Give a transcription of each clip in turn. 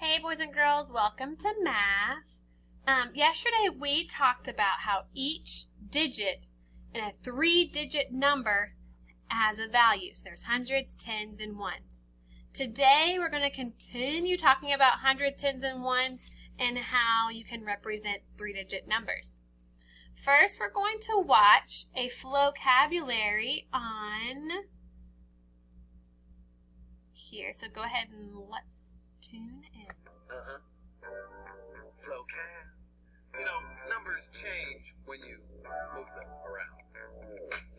Hey boys and girls, welcome to math. Yesterday we talked about how each digit in a 3-digit number has a value. So there's hundreds, tens, and ones. Today we're going to continue talking about hundreds, tens, and ones and how you can represent 3-digit numbers. First, we're going to watch a vocabulary on here. So go ahead and let's tune in. Vocab. You know, numbers change when you move them around.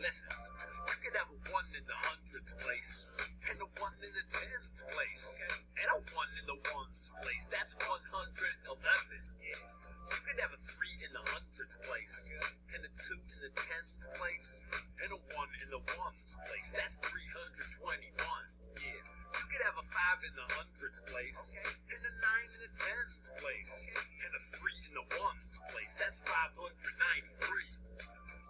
Listen, you could have a 1 in the hundreds place and a 1 in the tens place, and a 1 in the ones place. That's 111. Yeah. You could have a 3 in the hundreds place and a 2 in the tens place and a 1 in the ones place. That's 321. Yeah. You could have a 5 in the hundreds place and a 9 in the tens place and a 3 in the ones place. That's 593.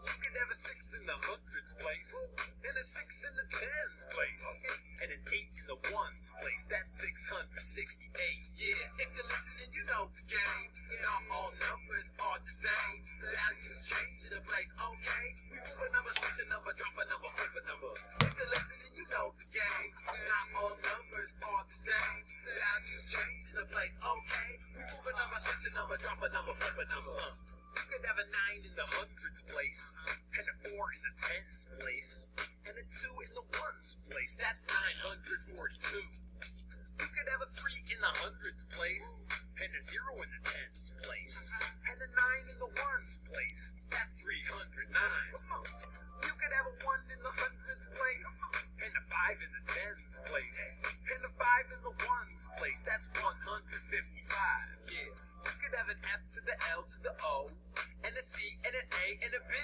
You could have a 6 in the hundreds place and a 6 in the tens place and an 8 in the ones place. That's 668. Yeah, if you're listening, you know the game. Not all numbers are the same. The values change to the place. Okay, we move a number, switch a number, drop a number, flip a number. If you're listening, you know the game. Not all numbers are the same. The values change to the place. Okay, we move a number, switch a number, drop a number, flip a number. You could have a 9 in the hundreds place and a 4 in the tens place and a 2 in the ones place. That's 942. You could have a 3 in the hundreds place and a 0 in the tens place and a 9 in the ones place. That's 309. You could have a 1 in the hundreds place and a 5 in the tens place and a 5 in the ones place. That's 155. Yeah. You could have an F to the L to the O and a C and an A and a B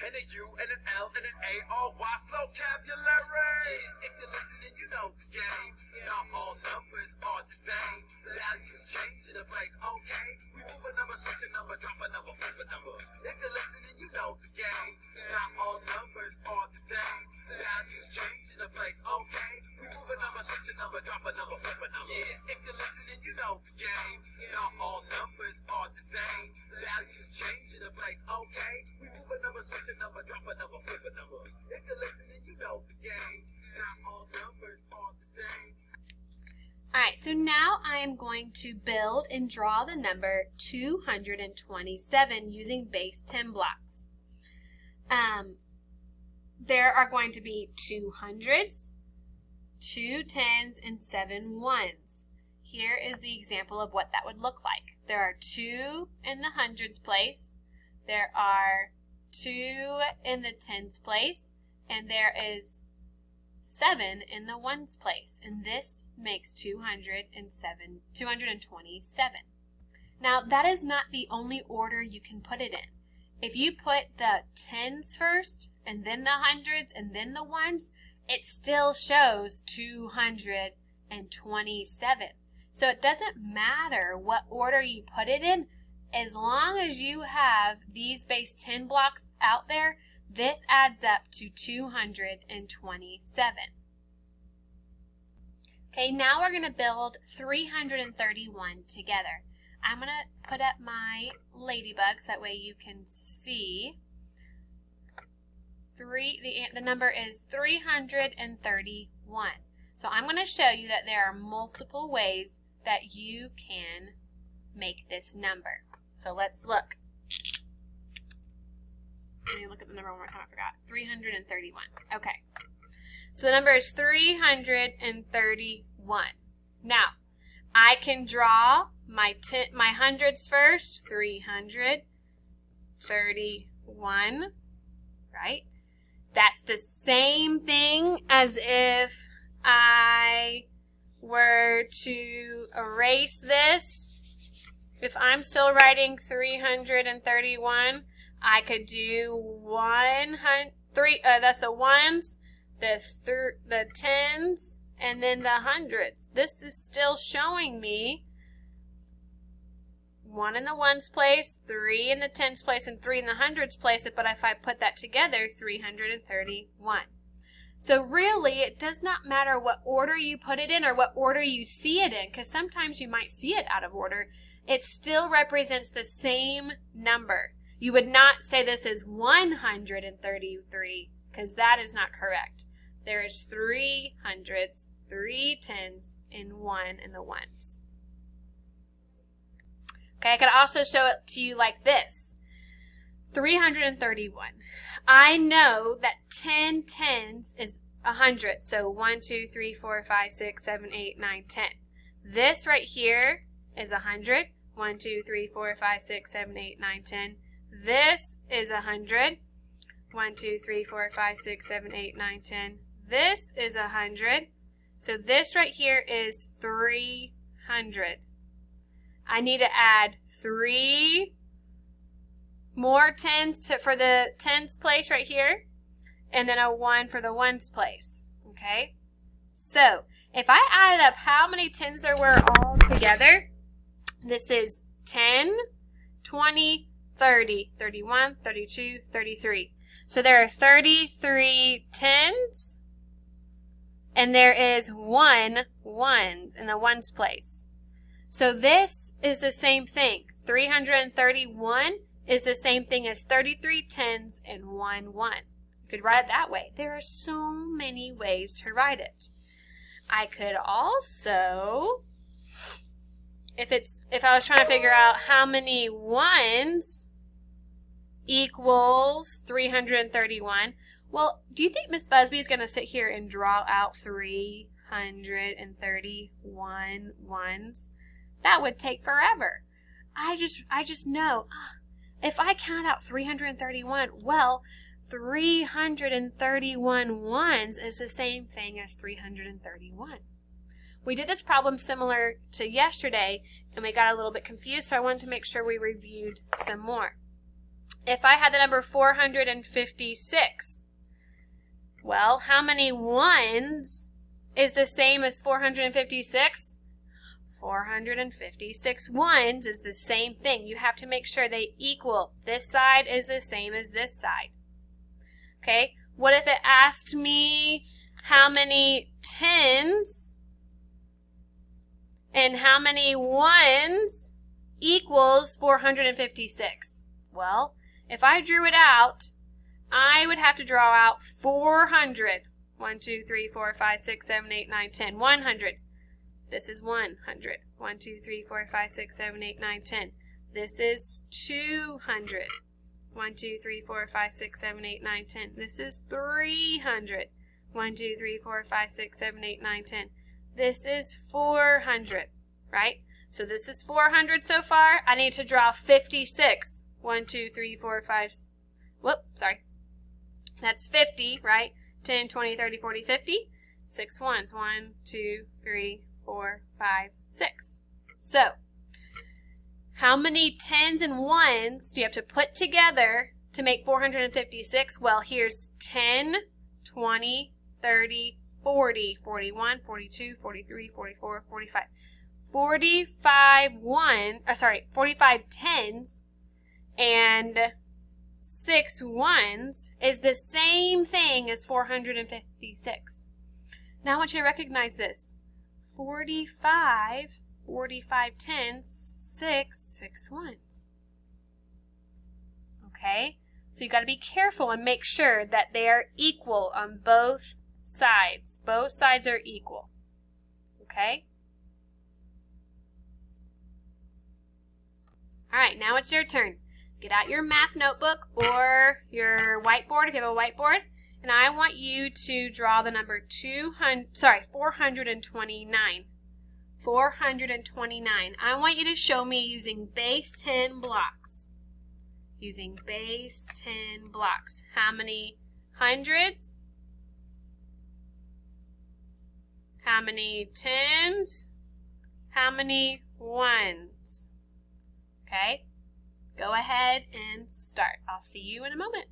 and a U and an L and an A, all Y vocabulary. If you're listening, you know the game. Not all numbers are the same. The values change to the place. Okay, we move a number, switch a number, drop a number, flip a number. If you're listening, you know the game. Not all numbers are the same. The values change to the place. Okay, we move a number, switch a number, drop a number, flip a number. Yeah, if you're listening, you know the game. Not all numbers are the same. The values change to the place. Okay, we move a number, switch a number, drop a number, flip a number. If you're listening, you know the game. Not all numbers are the same. Alright, so now I am going to build and draw the number 227 using base 10 blocks. There are going to be 2 hundreds, 2 tens, and 7 ones. Here is the example of what that would look like. There are 2 in the hundreds place, there are 2 in the tens place, and there is 7 in the ones place, and this makes 227. Now that is not the only order you can put it in. If you put the tens first, and then the hundreds, and then the ones, it still shows 227. So it doesn't matter what order you put it in, as long as you have these base 10 blocks out there, this adds up to 227. Okay, now we're going to build 331 together. I'm going to put up my ladybugs, that way you can see. The number is 331. So I'm going to show you that there are multiple ways that you can make this number. So let's look. Let me look at the number one more time, I forgot. 331. Okay. So the number is 331. Now, I can draw my hundreds first. 331, right? That's the same thing as if I were to erase this. If I'm still writing 331, I could do that's the ones, the tens, and then the hundreds. This is still showing me 1 in the ones place, 3 in the tens place, and 3 in the hundreds place, but if I put that together, 331. So really, it does not matter what order you put it in or what order you see it in, because sometimes you might see it out of order. It still represents the same number. You would not say this is 133, because that is not correct. There is 3 hundreds, 3 tens, and 1 in the ones. Okay, I could also show it to you like this. 331. I know that 10 tens is 100. So 1, 2, 3, 4, 5, 6, 7, 8, 9, 10. This right here is 100. 1, 2, 3, 4, 5, 6, 7, 8, 9, 10. This is 100. 1, 2, 3, 4, 5, 6, 7, 8, 9, 10. This is 100. So this right here is 300. I need to add 3 more tens for the tens place right here, and then a 1 for the ones place. Okay? So, if I added up how many tens there were all together, this is 10, 20, 30, 31, 32, 33. So there are 33 tens, and there is 1 one in the ones place. So this is the same thing. 331 is the same thing as 33 tens and 1 1. You could write it that way. There are so many ways to write it. I could also, if I was trying to figure out how many ones equals 331, well, do you think Miss Busby is going to sit here and draw out 331 ones? That would take forever. I just know, if I count out 331, well, 331 ones is the same thing as 331. We did this problem similar to yesterday, and we got a little bit confused, so I wanted to make sure we reviewed some more. If I had the number 456, well, how many ones is the same as 456? 456 ones is the same thing. You have to make sure they equal. This side is the same as this side. Okay, what if it asked me how many tens and how many ones equals 456? Well, if I drew it out, I would have to draw out 400. 1, 2, 3, 4, 5, 6, 7, 8, 9, 10. 100. This is 100. 1, 2, 3, 4, 5, 6, 7, 8, 9, 10. This is 200. 1, 2, 3, 4, 5, 6, 7, 8, 9, 10. This is 300. 1, 2, 3, 4, 5, 6, 7, 8, 9, 10. This is 400, right? So this is 400 so far. I need to draw 56. 1, 2, 3, 4, 5. That's 50, right? 10, 20, 30, 40, 50. 6 ones. 1, 2, 3, 4, 5, 6. So, how many tens and ones do you have to put together to make 456? Well, here's 10, 20, 30, 40, 41, 42, 43, 44, 45. 45 tens and 6 ones is the same thing as 456. Now I want you to recognize this. 45 tens, 6 ones. Okay? So you got to be careful and make sure that they are equal on both sides. Both sides are equal. Okay? Alright, now it's your turn. Get out your math notebook or your whiteboard if you have a whiteboard. And I want you to draw the number 429. 429. I want you to show me using base 10 blocks. Using base 10 blocks. How many hundreds? How many tens? How many ones? Okay? Go ahead and start. I'll see you in a moment.